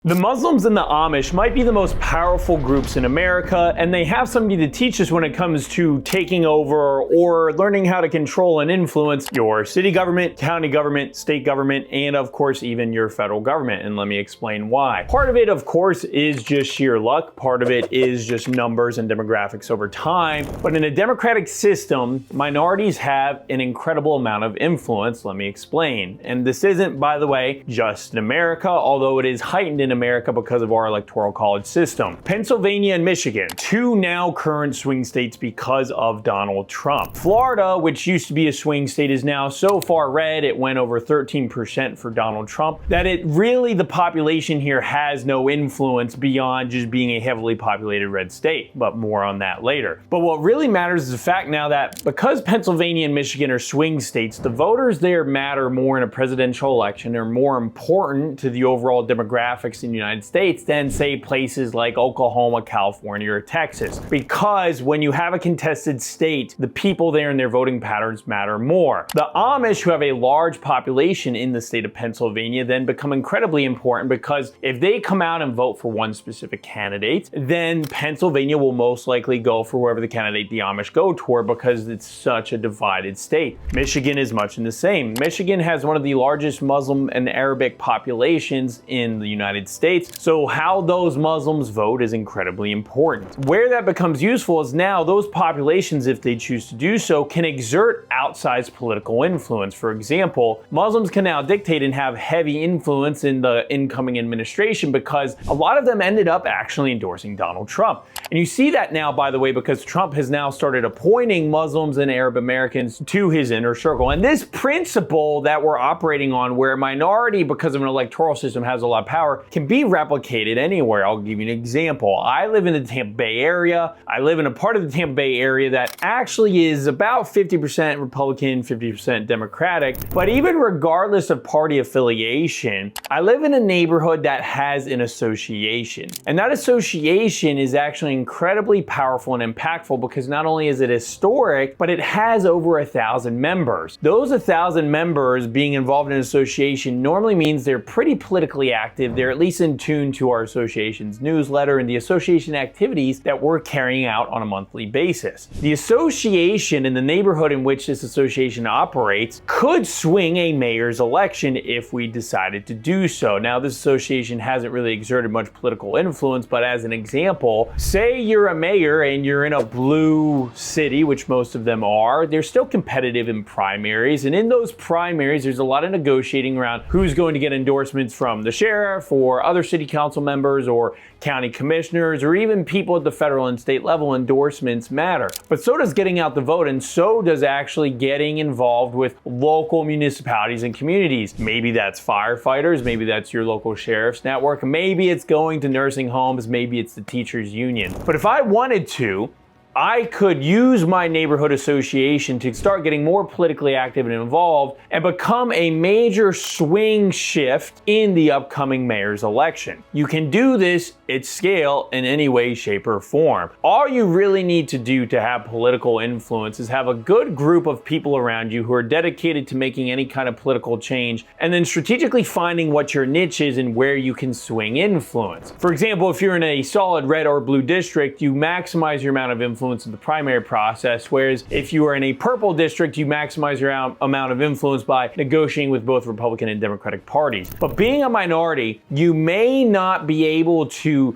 The Muslims and the Amish might be the most powerful groups in America, and they have something to teach us when it comes to taking over or learning how to control and influence your city government, county government, state government, and of course even your federal government. And let me explain why. Part of it, of course, is just sheer luck. Part of it is just numbers and demographics over time. But in a democratic system, minorities have an incredible amount of influence. Let me explain. And this isn't, by the way, just in America, although it is heightened in America because of our electoral college system. Pennsylvania and Michigan, two now current swing states because of Donald Trump. Florida, which used to be a swing state, is now so far red, it went over 13% for Donald Trump, that the population here has no influence beyond just being a heavily populated red state, but more on that later. But what really matters is the fact now that because Pennsylvania and Michigan are swing states, the voters there matter more in a presidential election, are more important to the overall demographics in the United States than, say, places like Oklahoma, California, or Texas. Because when you have a contested state, the people there and their voting patterns matter more. The Amish, who have a large population in the state of Pennsylvania, then become incredibly important because if they come out and vote for one specific candidate, then Pennsylvania will most likely go for whoever the candidate the Amish go toward because it's such a divided state. Michigan is much in the same. Michigan has one of the largest Muslim and Arabic populations in the United States, so how those Muslims vote is incredibly important. Where that becomes useful is now those populations, if they choose to do so, can exert outsized political influence. For example, Muslims can now dictate and have heavy influence in the incoming administration because a lot of them ended up actually endorsing Donald Trump. And you see that now, by the way, because Trump has now started appointing Muslims and Arab Americans to his inner circle. And this principle that we're operating on, where a minority, because of an electoral system, has a lot of power, can be replicated anywhere. I'll give you an example. I live in the Tampa Bay area. I live in a part of the Tampa Bay area that actually is about 50% Republican, 50% Democratic. But even regardless of party affiliation, I live in a neighborhood that has an association. And that association is actually incredibly powerful and impactful because not only is it historic, but it has over 1,000 members. Those 1,000 members being involved in an association normally means they're pretty politically active. They're at least in tune to our association's newsletter and the association activities that we're carrying out on a monthly basis. The association and the neighborhood in which this association operates could swing a mayor's election if we decided to do so. Now, this association hasn't really exerted much political influence, but as an example, say you're a mayor and you're in a blue city, which most of them are, they're still competitive in primaries, and in those primaries, there's a lot of negotiating around who's going to get endorsements from the sheriff or other city council members or county commissioners or even people at the federal and state level. Endorsements matter. But so does getting out the vote, and so does actually getting involved with local municipalities and communities. Maybe that's firefighters, maybe that's your local sheriff's network, maybe it's going to nursing homes, maybe it's the teachers union. But if I wanted to, I could use my neighborhood association to start getting more politically active and involved and become a major swing shift in the upcoming mayor's election. You can do this at scale in any way, shape, or form. All you really need to do to have political influence is have a good group of people around you who are dedicated to making any kind of political change, and then strategically finding what your niche is and where you can swing influence. For example, if you're in a solid red or blue district, you maximize your amount of influence in the primary process, whereas if you are in a purple district, you maximize your amount of influence by negotiating with both Republican and Democratic parties. But being a minority, you may not be able to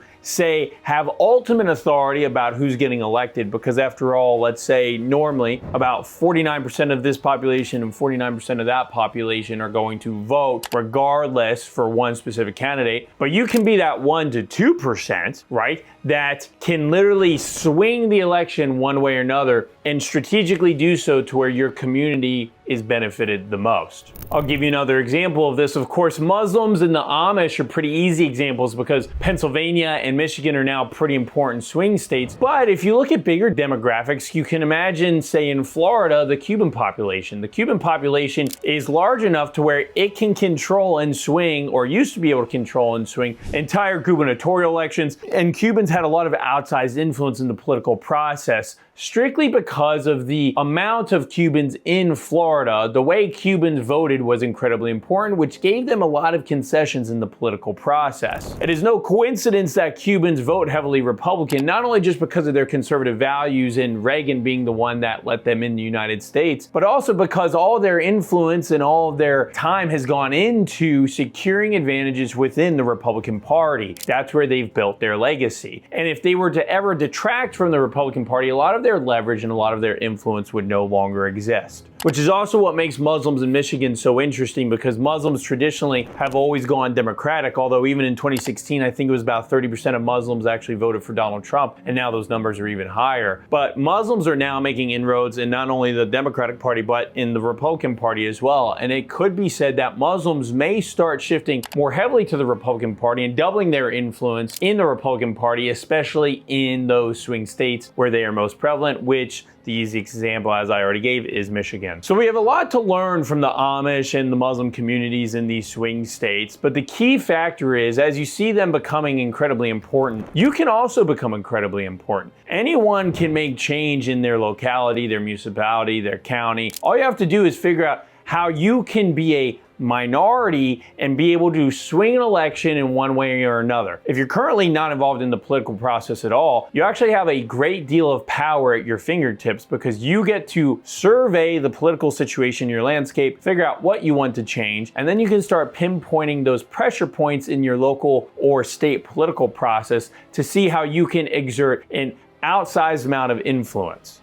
have ultimate authority about who's getting elected, because after all, let's say normally about 49% of this population and 49% of that population are going to vote regardless for one specific candidate. But you can be that 1 to 2%, right, that can literally swing the election one way or another and strategically do so to where your community is benefited the most. I'll give you another example of this. Of course, Muslims and the Amish are pretty easy examples because Pennsylvania and Michigan are now pretty important swing states. But if you look at bigger demographics, you can imagine, say in Florida, the Cuban population. The Cuban population is large enough to where it can control and swing, or used to be able to control and swing, entire gubernatorial elections. And Cubans had a lot of outsized influence in the political process strictly because of the amount of Cubans in Florida. The way Cubans voted was incredibly important, which gave them a lot of concessions in the political process. It is no coincidence that Cubans vote heavily Republican, not only just because of their conservative values and Reagan being the one that let them in the United States, but also because all their influence and all of their time has gone into securing advantages within the Republican Party. That's where they've built their legacy. And if they were to ever detract from the Republican Party, a lot of their leverage and a lot of their influence would no longer exist. Which is also what makes Muslims in Michigan so interesting, because Muslims traditionally have always gone Democratic, although even in 2016, I think it was about 30% of Muslims actually voted for Donald Trump, and now those numbers are even higher. But Muslims are now making inroads in not only the Democratic Party, but in the Republican Party as well. And it could be said that Muslims may start shifting more heavily to the Republican Party and doubling their influence in the Republican Party, especially in those swing states where they are most prevalent, which the easy example, as I already gave, is Michigan. So we have a lot to learn from the Amish and the Muslim communities in these swing states, but the key factor is, as you see them becoming incredibly important, you can also become incredibly important. Anyone can make change in their locality, their municipality, their county. All you have to do is figure out how you can be a minority and be able to swing an election in one way or another. If you're currently not involved in the political process at all, you actually have a great deal of power at your fingertips, because you get to survey the political situation in your landscape, figure out what you want to change, and then you can start pinpointing those pressure points in your local or state political process to see how you can exert an outsized amount of influence.